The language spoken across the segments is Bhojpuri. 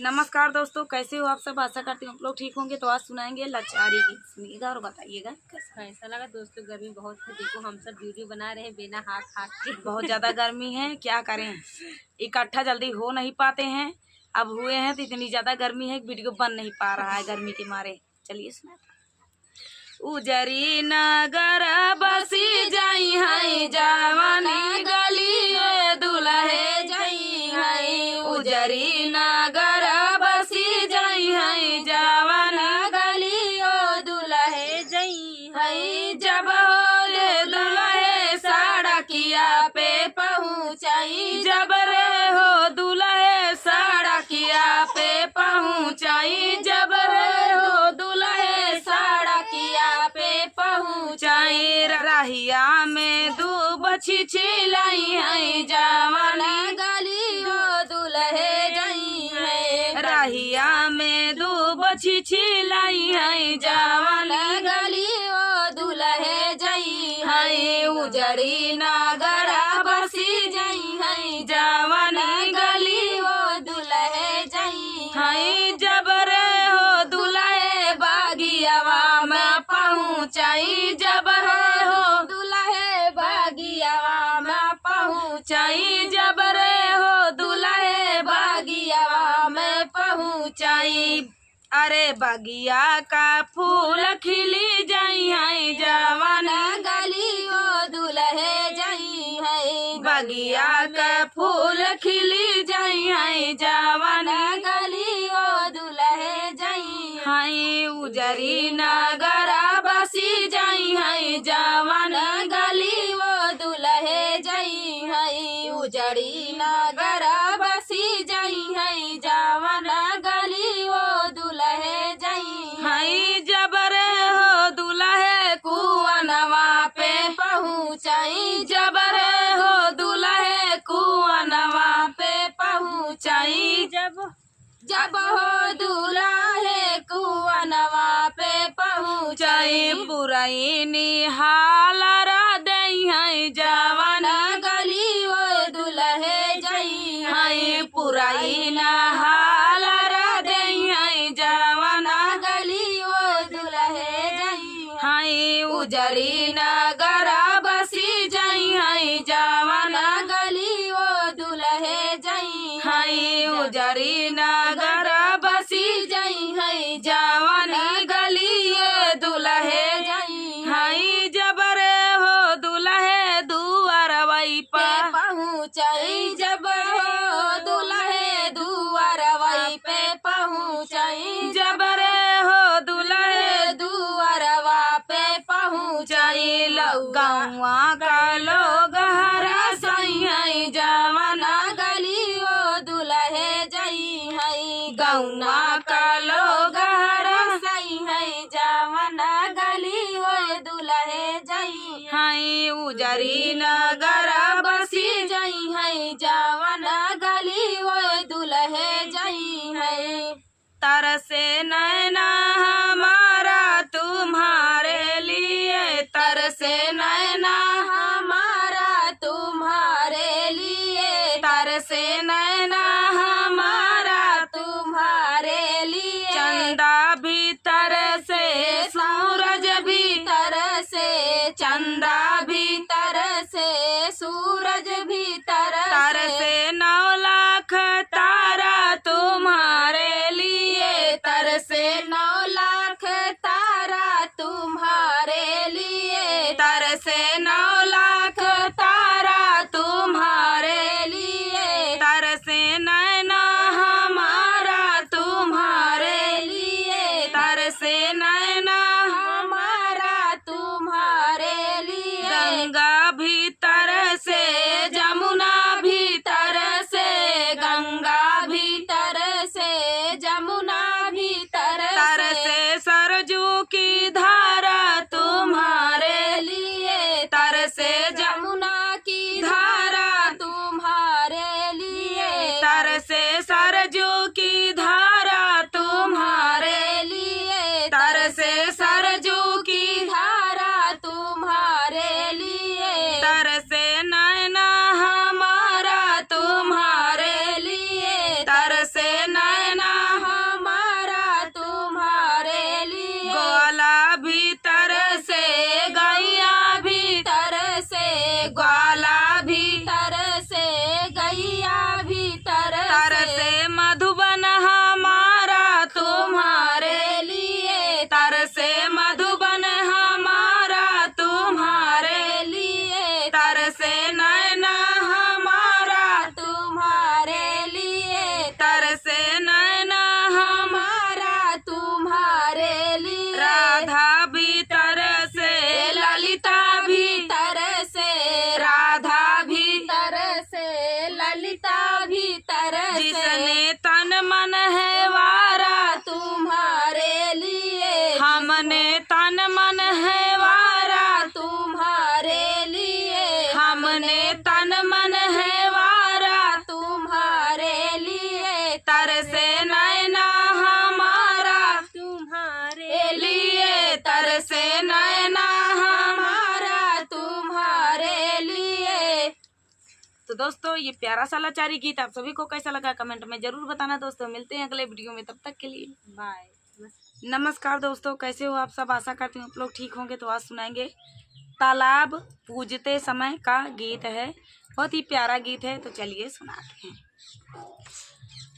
नमस्कार दोस्तों, कैसे हो आप सब। आशा करती हूँ आप लोग ठीक होंगे। तो आज सुनाएंगे लाचारी गीत, सुनिएगा और बताइएगा कैसा लगा दोस्तों। गर्मी बहुत है, देखो हम सब वीडियो बना रहे हैं बिना हाथ के। बहुत ज़्यादा गर्मी है, क्या करें, इकट्ठा जल्दी हो नहीं पाते हैं। अब हुए हैं तो इतनी ज़्यादा गर्मी है, वीडियो बन नहीं पा रहा है गर्मी के मारे। चलिए सुना। उजरी नगर बसी जाई है जवानी गली दुल्हे जाई है। उजरी नगर बसी जाई है जवानी गली दुल्हे जाई है। जब रे दुल्हे सड़किया पे पहुँचाई, जब रे हो दुल्हे सड़किया पे पहुँचाई, जब रे हो दुल्हे सड़किया पे पहुँचाई। रहिया में दू बछी छिलाई है जवानी गली हो दुल्हे जाई है। रहिया में दू बछी छिलाई है जवानी गली हो दुल्हे जाई है। उजड़ी नगर बसी जाई है जवानी गली हो दुल्हे जाई है। जब रे हो दुल्हे बागियावा में पहुँचाई, जब रे हो दुल्हे बागियावा में पहुँचाई, जब रे हो दुल्हे बागियावा में पहुँचाई। अरे बगिया का फूल खिली जाई है जवानी गली हो दुल्हे जाई है। बगिया का फूल खिली जाई है जवानी गली हो दुल्हे जाई है। उजरी नगर बसी जाई है जवानी गली हो दुल्हे जाई है। उजड़ी नगर बसी जाई है जवानी गली हो दुल्हे जाई है। जब रे हो दुल्हे कुआनवा पे पहुँचाई, जब रे हो दुल्हे कुआनवा पे पहुँचाई, जब हो दुल्हे कुआनवा पे पहुँचाई। पुरैनी हालर दई है जवानी गली हो दुल्हे जाई है। पुरैना हालर दई है जवानी गली हो दुल्हे जाई है। उजरी नगर बसी जाई है जवानी गली हो दुल्हे जाई है। उजरी नगर बसी जाई है जवानी गली दुल्हे जाई है। जब रे हो दुल्हे दुआरवई पे पहुँचाई, जब हो दुल्हे दुआरवई पे पहुँचाई, जब रे हो दुल्हे दुआरवा पे पहुँचाई। गौवा का लोग हरा सही है जवानी गली हो दुल्हे जाई है। गौवा का लोग हरा सही है जवानी गली हो दुल्हे जाई है। उजरी नगर बसी जाई है जवानी गली हो दुल्हे जाई है। तरसे नैना हमारा तुम्हारे लिए, तरसे नैना हमारा तुम्हारे लिए, तरसे नैना हमारा तुम्हारे लिए। चंदा भीतर से सूरज भीतर से, चंदा भीतर से सूरज भीतर से 9 लाख तारा तुम्हारे लिए, तरसे 9 लाख है वारा, तुम्हारे लिए, हमने तन मन है वारा, तुम्हारे लिए, हमने तन मन है वारा, तुम्हारे लिए, तरसे नैना हमारा, तुम्हारे लिए तरसे नैना हमारा। तुम्हारे लिए। तो दोस्तों ये प्यारा सा लाचारी गीत आप सभी को कैसा लगा कमेंट में जरूर बताना दोस्तों। मिलते हैं अगले वीडियो में, तब तक के लिए बाय। नमस्कार दोस्तों। कैसे हो आप सब? आशा करती हूँ आप लोग ठीक होंगे। तो आज सुनाएंगे तालाब पूजते समय का गीत है, बहुत ही प्यारा गीत है, तो चलिए सुनाते हैं।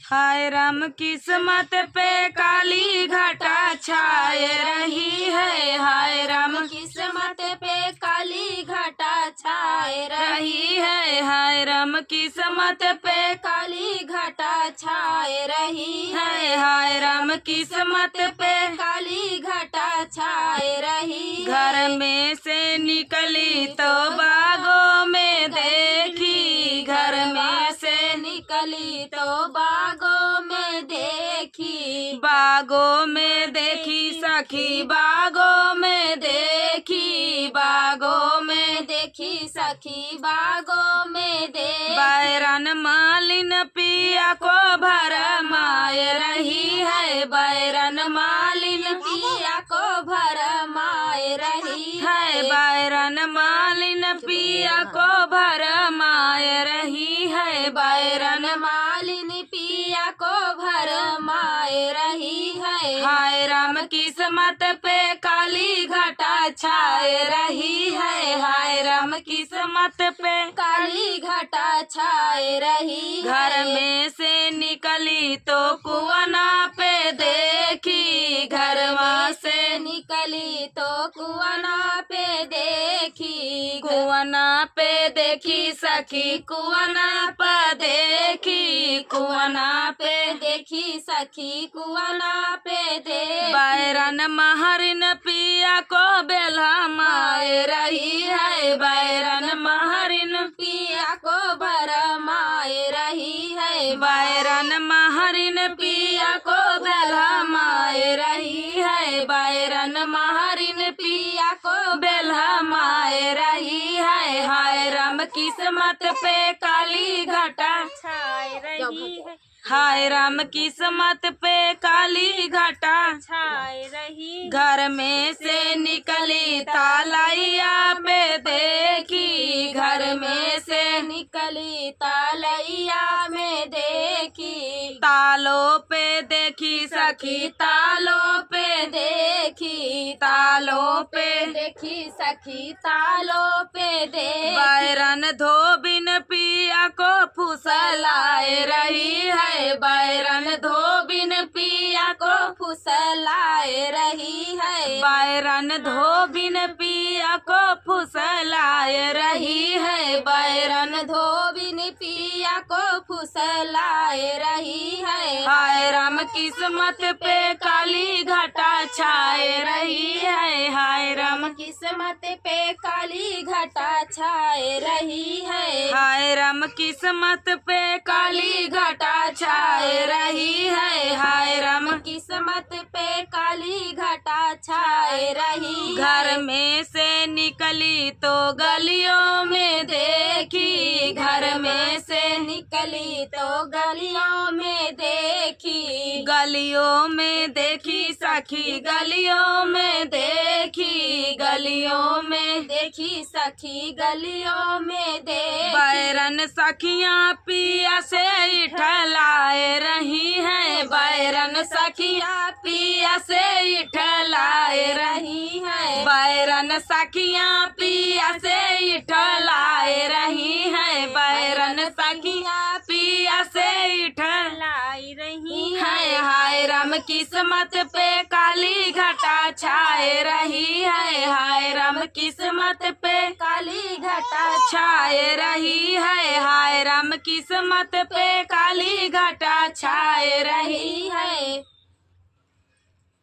हाय राम किस्मत पे काली घटा छाए रही है, हाय राम किस्मत पे काली घटा छाए रही है, हाय राम किस्मत पे काली घटा छाए रही है, हाय राम किस्मत पे काली घटा छाए रही। घर में से निकली तो बागों में देखी, घर में से निकली तो बागों में देखी, बागों में देखी सखी, बागों में देखी, बागों में देखी सखी, बागों में देखी। बैरन मालिन पिया को भरमाए रही है, बैरन मालिन पिया को भरमाए रही है, बैरन मालिन पिया को भरमाए रही है, बैरन मालिनी पिया को भरमाए रही है। हाय राम किस्मत पे काली घटा छाए रही है, हाय राम किस्मत पे काली घटा छाए रही। घर में से निकली तो कुआना पे देखी, घर में से निकली तो कुआना पे देखी, कुआना पे देखी सखी, कुआना पे देखी, कुआना पे देखी सखी, कुआना पे देखी। बैरन महरिन पिया को बेला माए रही है, बैरन महरिन पिया को भरमाए रही है, बैरन महरिन पिया को बेला माए रही है, बैरन महरिन पिया को बेला माए रही है, हाय राम किस्मत पे काली घटा छाए रही है, हाय राम किस्मत पे काली घटा छाए रही। घर में से निकली तालैया पे देखी, घर में से निकली तालैया में देखी, तालों पे देखी सखी, तालों पे देखी, तालों पे देखी सखी, तालों पे देखी। बैरन धोबिन पिया को फुसलाए रही है, बैरन धोबिन पिया को फुसलाए रही है, बैरन धोबिन पिया को फुसलाए रही है, बैरन धोबिन पिया को फुसलाए रही है। हाय राम किस्मत पे काली घटा छाए रही है, हाय राम किस्मत पे काली घटा छाए रही है, हाय राम किस्मत पे काली घटा छाए रही है, हाय राम किस्मत पे काली घटा छाए रही। घर में से निकली तो गलियों में देखी, घर में से निकली तो गलियों में देखी, गलियों में देखी सखी, गलियों में देखी, गलियों में देखी सखी, गलियों में देखी। बैरन सखियाँ पिया से इठलाए रही है, बैरन सखियाँ पिया से इठलाए रही है, बैरन सखियाँ पिया से इठलाए रही है, बैरन सखियाँ पिया से इठलाए रही है, हाय राम किस्मत पे काली घटा छाए रही है, हाय राम किस्मत पे काली घटा छाए रही है, हाय राम किस्मत पे काली घटा छाए रही है।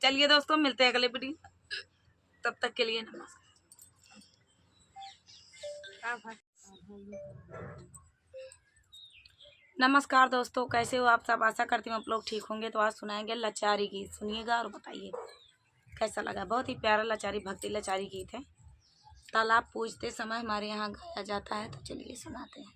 चलिए दोस्तों मिलते हैं अगले वीडियो, तब तक के लिए नमस्कार। नमस्कार दोस्तों, कैसे हो आप सब। आशा करती हूँ आप लोग ठीक होंगे। तो आज सुनाएंगे लाचारी गीत। सुनिएगा और बताइए कैसा लगा। बहुत ही प्यारा लाचारी, भक्ति लाचारी गीत है। तालाब पूजते समय हमारे यहाँ गाया जाता है, तो चलिए सुनाते हैं।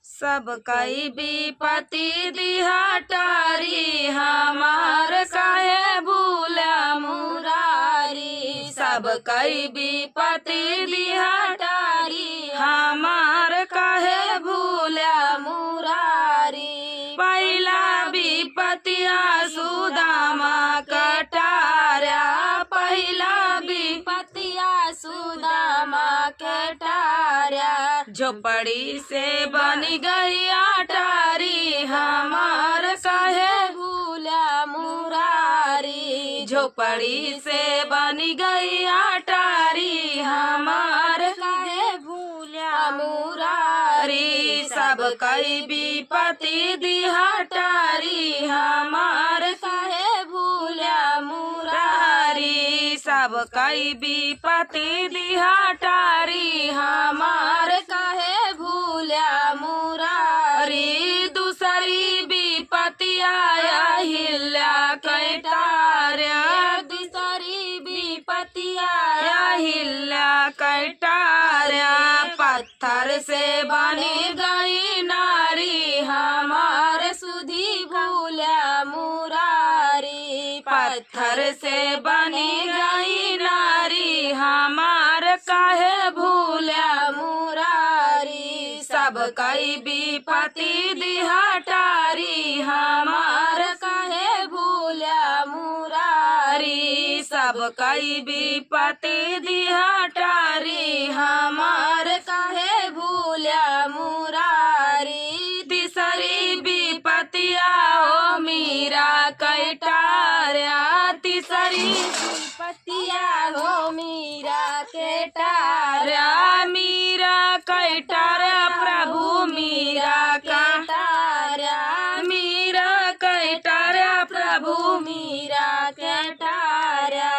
सब कई विपत्ति दिहा टारी, हमार काहे भूला मुरारी। सब कई विपत्ति दिहा टारी, हमार काहे भूला मुरारी। पहला विपत्तिया सुदामा कटारा, पहला विपत्तिया सुदामा कटारा। झोपड़ी से बनी गई अटारी, हमार काहे भूला मुरारी। झोपड़ी से बनी गई अटारी, हमार काहे भूला मुरारी। सब कई विपत्ति दिहा टारी, हमार काहे भूला मुरारी। सब कई विपत्ति दिहा टारी, हमार काहे भूला मुरारी। दूसरी विपत्ति आया हिल्ला कैटारा, दूसरी विपत्ति आया हिल्ला कैटारा। पत्थर से बनी गई नारी, हमार सुधी भूला मुरारी। पत्थर से बनी गई नारी, हमार काहे भूला मुरारी। सब कई विपत्ति दिहा टारी, हमार काहे भूला मुरारी। सब कई विपत्ति दिहा टारी, हमार काहे भूला मुरारी। तीसरी विपत्ति आओ मीरा कैटारा, तीसरी विपत्ति आओ मीरा कैटारा। मीरा कैटारा प्रभु मीरा कैटारा, मीरा कैटारा प्रभु मीरा कैटारा।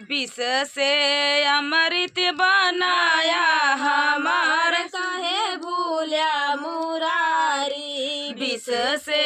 विष से अमृत बनाया, हमार काहे भूला मुरारी। विष से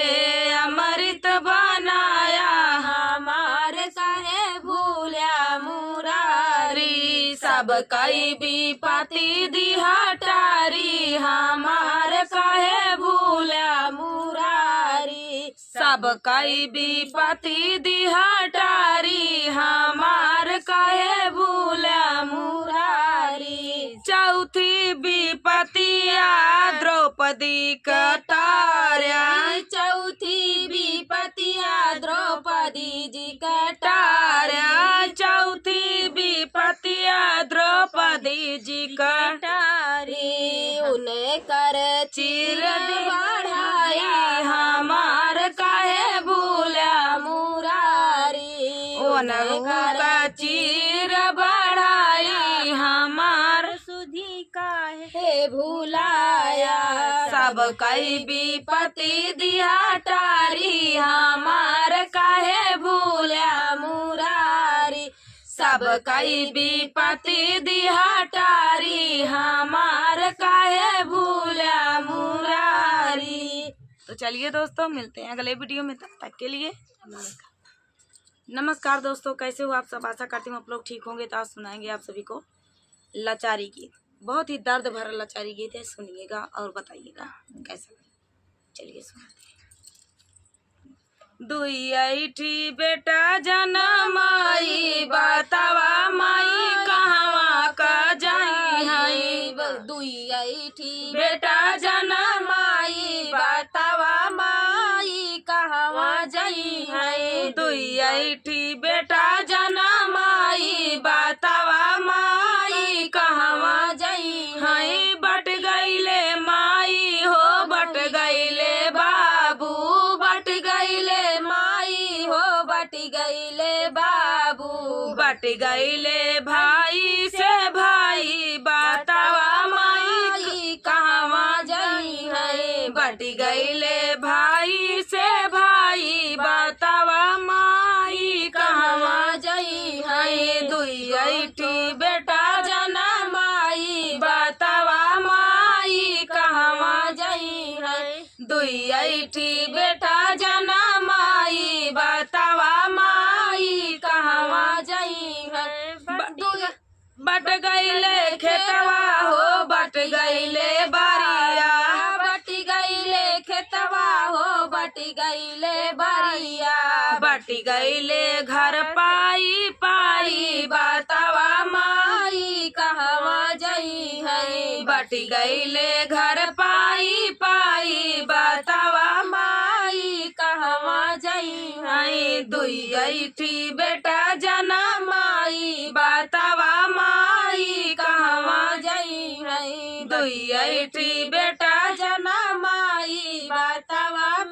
अमृत बनाया, हमार काहे भूला मुरारी। सब कई विपत्ति दिहा टारी, हमार काहे भूला मुरारी। सब कई विपत्ति दिहा टारी, हमार काहे भूला मुरारी। चौथी विपत्तिया द्रौपदी कटारा, चौथी विपत्तिया द्रौपदी जी कटारा। चौथी विपत्तिया द्रौपदी जी कटारी। उन्हें कर चिर बढ़ाया, हमार काहे भूला मुरारी। उन्हें कर चिर बढ़ाई, हमार सुधी काहे भूलाया। सब कई विपत्ति दिहा टारी, हमार काहे भूला मुरारी। सब कई विपत्ति दिहा टारी, हमार काहे भूला मुरारी। तो चलिए दोस्तों, मिलते हैं अगले वीडियो में, तब तक के लिए नमस्कार दोस्तों, कैसे हो आप सब। आशा करती हूँ आप लोग ठीक होंगे। तो आज सुनाएंगे आप सभी को लाचारी गीत। बहुत ही दर्द भरा लाचारी गीत है, सुनिएगा और बताइएगा कैसा लगा। चलिए सुनाते हैं। दुईठी बेटा जनमाई, बतावा माई कहवा का जाई है। दुईठी बेटा जनमाई, बतावा माई कहवा जाई है। दुईठी बेटा जनमाई, बतावा माई कहवा जाई है। बट गईले माई हो, बट गईले बाबू, बट गईले माई हो, बट गईले बाबू। बट गईले भाई से भाई, बतावा माई कहवा जाई है। बट गईले भाई से भाई, बतावा माई कहवा जाई है। दुईठी बेटा जनमाई, बतावा माई कहवा जाई है। बट गईले खेतवा हो बट गईले बारिया, बटी गईले खेतवा हो बटी गईले बारिया, बटी गईले घर पाई पाई बतावा माई कहवा जई है, बटी गईले घर पाई पाई बतावा माई कहवा जई है, दुई थी बेटा जना माई बतावा माई कहवा जई है, दुई थी बेटा जना माई बतावा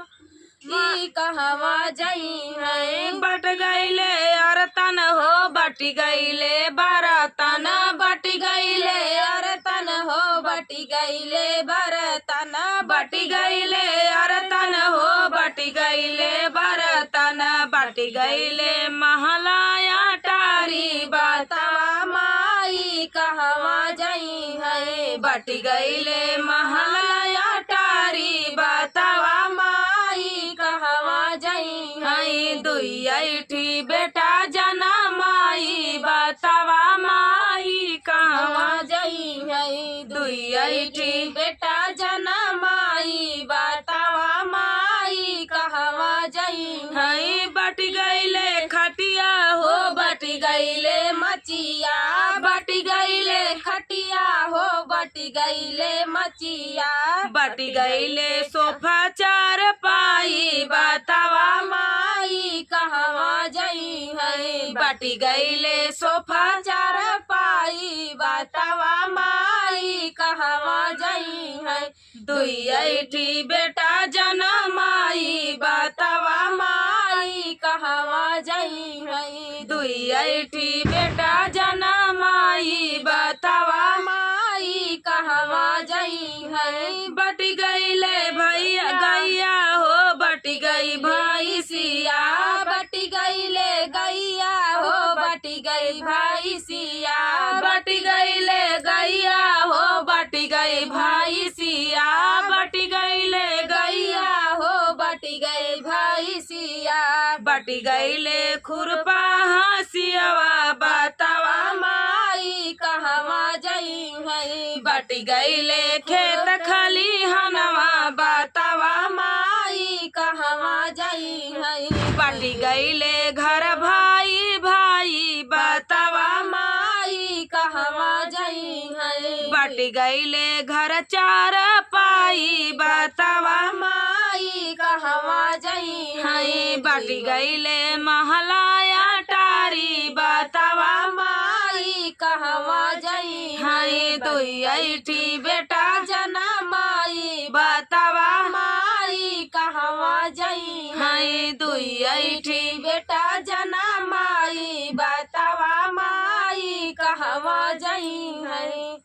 माई कहवा जई है, बट गईले अरतन हो बटी गईले बरतन, बटी गईले अरतन हो बटी गईले बरतन, बटी गईले अरतन हो बटी गईले बरतन, बटी गईले महलाया टारी बतावा माई कहवा जई है, बटी गईले महलाया टारी बतावा माई कहवा जई है, दुई थी बेटा जना माई बतावा माई कहवा कहवा जई है, दुई थी बेटा जना माई बतावा माई कहवा जई बट गईले खटिया हो बटी गईले मचिया, बटी गईले खटिया हो बटी गईले मचिया, बटी गईले सोफा चार पाई बतावा माई कहवा जई है, बटी गईले सोफा चार पाई बतावा माई कहवा जई है, दुई थी बेटा जना माई बतावा माई कहवा जई है, दुई थी बेटा जना माई बतावा माई कहवा जई है, बटी गईले भैया गैया हो बटी गई भाई सिया, बटी गईले गैया हो बटी गई भाई सिया, बटी गईले गैया हो बटी गई भाई सिया, बटी गईले गैया हो बटी गई भाई सिया, बटी गईले खुरपा हसियावा बतावा माई कहवा जई है, बटी गईले खेत खलिहनवा बतावा माई कहवा जई है, बटी गईले घर भाई भाई बतावा माई कहवा जई है, बटी गईले घर चार पाई बतावा माई कहवा जई है, बटी गईले महलाया टारी बतावा माई कहवा जई दुई थी बेटा जना माई बतावा माई कहवा जई दुई थी बेटा जना माई बतावा माई कहवा जई है।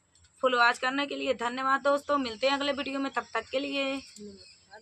फुल वॉच करने के लिए धन्यवाद दोस्तों, मिलते हैं अगले वीडियो में, तब तक के लिए।